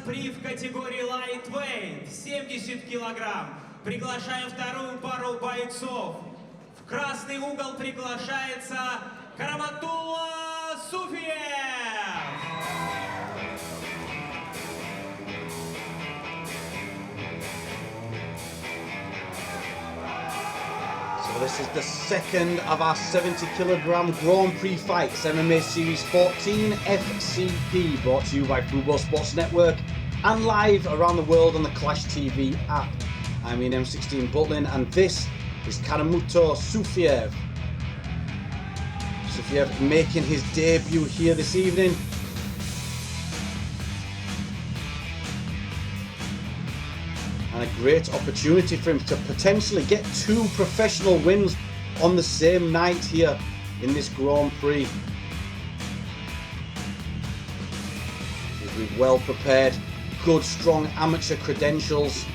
гран-при в категории Lightweight 70 килограмм. Приглашаем вторую пару бойцов. В красный угол приглашается Karomatullo Sufiev. So this is the second of our 70 kilogram Grand Prix fights, MMA Series 14 FCP, brought to you by Football Sports Network and live around the world on the Clash TV app. I'm M16 Butlin and this is Karomatullo Sufiev. Sufiev making his debut here this evening. And a great opportunity for him to potentially get two professional wins on the same night here in this Grand Prix. He'll be well prepared, good strong amateur credentials.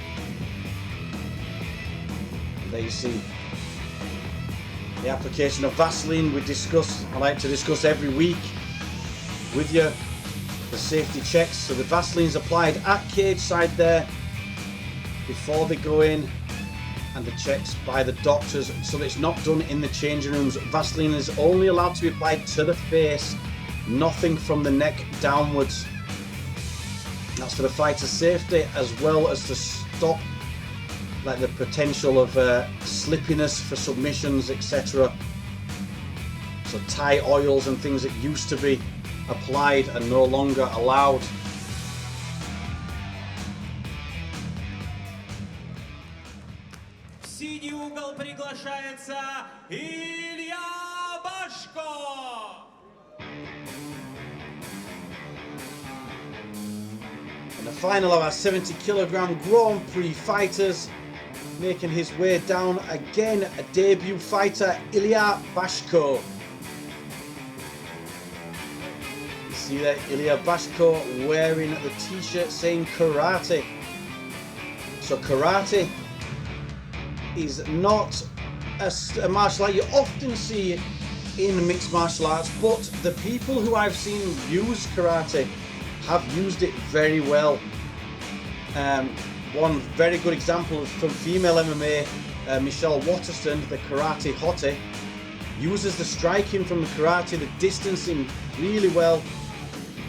And there you see the application of Vaseline I like to discuss every week with you, the safety checks. So the Vaseline's applied at cage side there before they go in, and the checks by the doctors, so that it's not done in the changing rooms. Vaseline is only allowed to be applied to the face, nothing from the neck downwards. That's for the fighter's safety, as well as to stop like the potential of slippiness for submissions, etc. So Thai oils and things that used to be applied are no longer allowed. В синий угол приглашается Ilya Bashko. And the final of our 70 kilogram Grand Prix fighters, making his way down again, a debut fighter, Ilya Bashko. You see there, Ilya Bashko wearing the t-shirt saying karate. So karate is not a martial art you often see in mixed martial arts, but the people who I've seen use karate have used it very well. One very good example from female MMA, Michelle Waterston, the karate hottie, uses the striking from the karate, the distancing really well.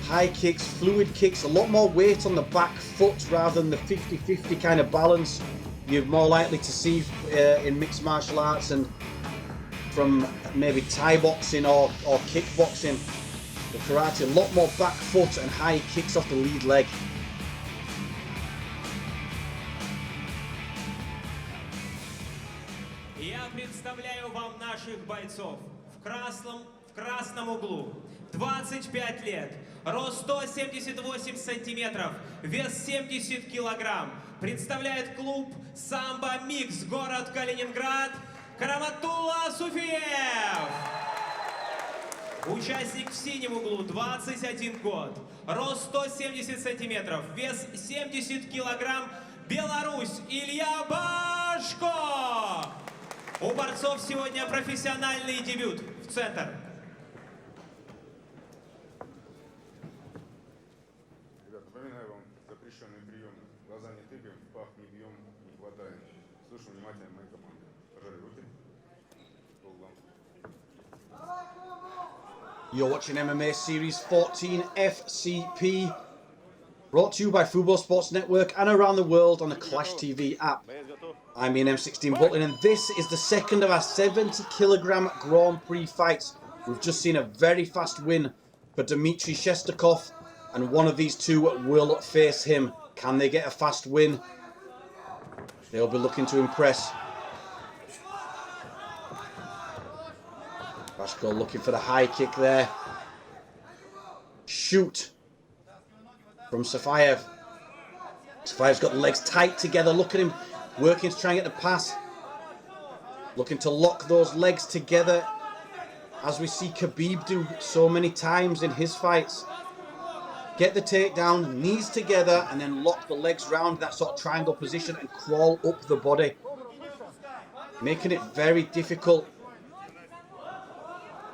High kicks, fluid kicks, a lot more weight on the back foot rather than the 50-50 kind of balance you're more likely to see in mixed martial arts and from maybe Thai boxing or kickboxing. The karate, a lot more back foot and high kicks off the lead leg. Я представляю вам наших бойцов. В красном углу 25 лет, рост 178 сантиметров, вес 70 килограмм. Представляет клуб «Самбо Микс», город Калининград, Karomatullo Sufiev. Участник в синем углу, 21 год, рост 170 сантиметров, вес 70 килограмм, Беларусь, Ilya Bashko. У борцов сегодня профессиональный дебют. В центр. Ребят, напоминаю вам запрещенные приемы. Глаза не тыкаем, в пах не бьем, не хватаем. Слушаем внимательно мои команды. Пожали руки. You're watching MMA Series 14 FCP, brought to you by Football Sports Network and around the world on the Clash TV app. I'm M16 Butlin and this is the second of our 70 kilogram Grand Prix fights. We've just seen a very fast win for Dmitry Shestakov, and one of these two will face him. Can they get a fast win? They'll be looking to impress. Bashko looking for the high kick there. Shoot from Sufiev. Sufiev's got the legs tight together. Look at him working to try and get the pass. Looking to lock those legs together, as we see Khabib do so many times in his fights. Get the takedown, knees together, and then lock the legs round that sort of triangle position and crawl up the body. Making it very difficult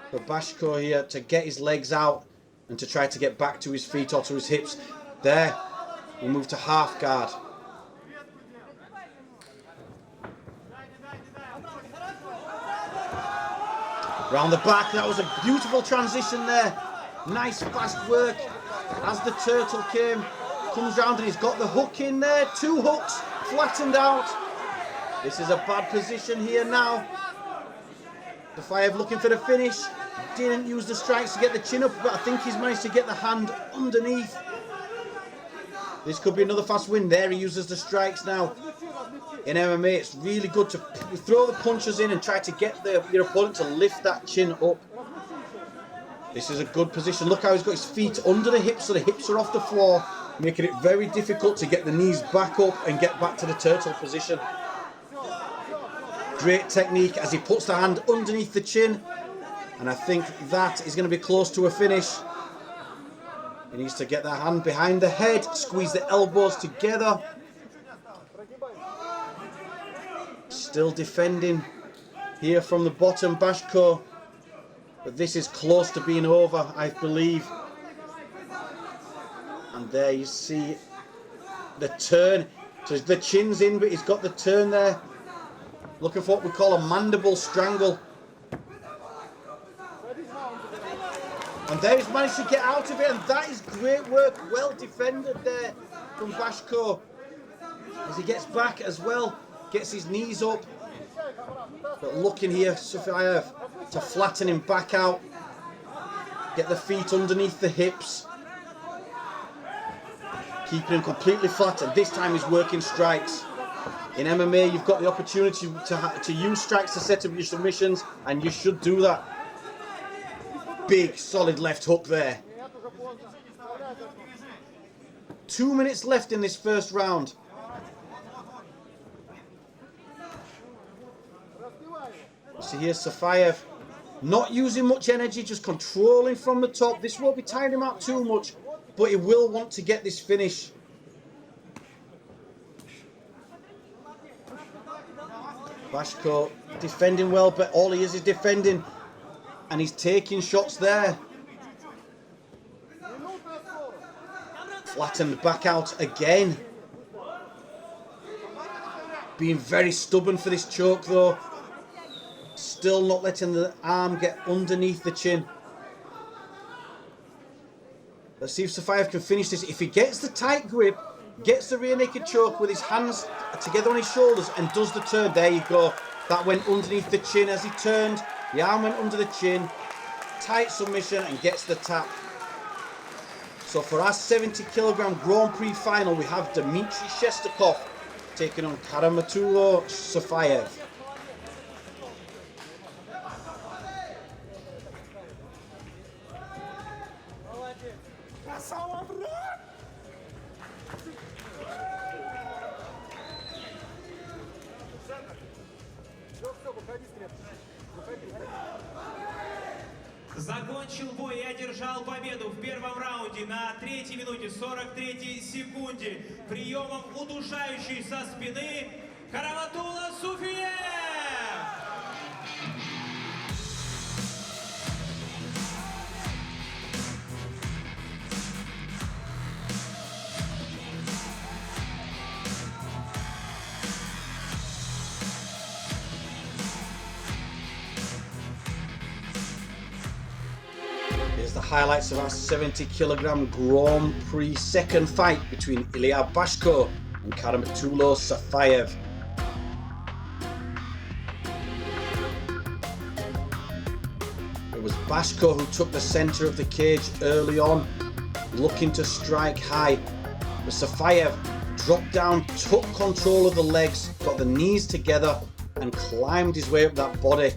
for Bashko here to get his legs out and to try to get back to his feet or to his hips. There, We'll move to half guard. Round the back, that was a beautiful transition there. Nice fast work as the turtle comes round and he's got the hook in there. 2 hooks, flattened out. This is a bad position here now. Sufiev looking for the finish. Didn't use the strikes to get the chin up, but I think he's managed to get the hand underneath. This could be another fast win. There he uses the strikes now. In MMA, it's really good to throw the punches in and try to get your opponent to lift that chin up. This is a good position. Look how he's got his feet under the hips, so the hips are off the floor, making it very difficult to get the knees back up and get back to the turtle position. Great technique as he puts the hand underneath the chin, and I think that is going to be close to a finish. He needs to get that hand behind the head, squeeze the elbows together. Still defending here from the bottom, Bashko. But this is close to being over, I believe. And there you see the turn. So the chin's in, but he's got the turn there. Looking for what we call a mandible strangle. And there he's managed to get out of it, and that is great work. Well defended there from Bashko. As he gets back as well. Gets his knees up, but looking here, Sufiev to flatten him back out, get the feet underneath the hips, keeping him completely flat, and this time he's working strikes. In MMA, you've got the opportunity to use strikes to set up your submissions, and you should do that. Big, solid left hook there. 2 minutes left in this first round. So here's Sufiev, not using much energy, just controlling from the top. This won't be tiring him out too much, but he will want to get this finish. Bashko defending well, but all he is defending, and he's taking shots there. Flattened back out again. Being very stubborn for this choke though. Still not letting the arm get underneath the chin. Let's see if Sufiev can finish this. If he gets the tight grip, gets the rear naked choke with his hands together on his shoulders and does the turn. There you go. That went underneath the chin as he turned. The arm went under the chin. Tight submission and gets the tap. So for our 70 kilogram Grand Prix final, we have Dmitry Shestakov taking on Karomatullo Sufiev. Закончил бой и одержал победу в первом раунде на 3-й минуте 43-й секунде приемом удушающей со спины Karomatullo Sufiev. Here's the highlights of our 70 kilogram Grand Prix second fight between Ilya Bashko and Karomatullo Sufiev. It was Bashko who took the center of the cage early on, looking to strike high, but Sufiev dropped down, took control of the legs, got the knees together and climbed his way up that body.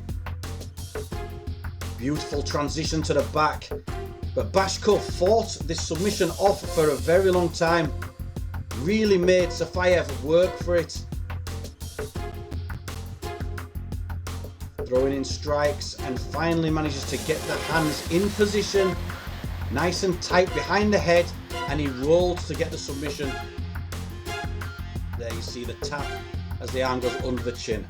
Beautiful transition to the back, but Bashko fought this submission off for a very long time. Really made Sufiev work for it. Throwing in strikes and finally manages to get the hands in position, nice and tight behind the head, and he rolls to get the submission. There you see the tap as the arm goes under the chin.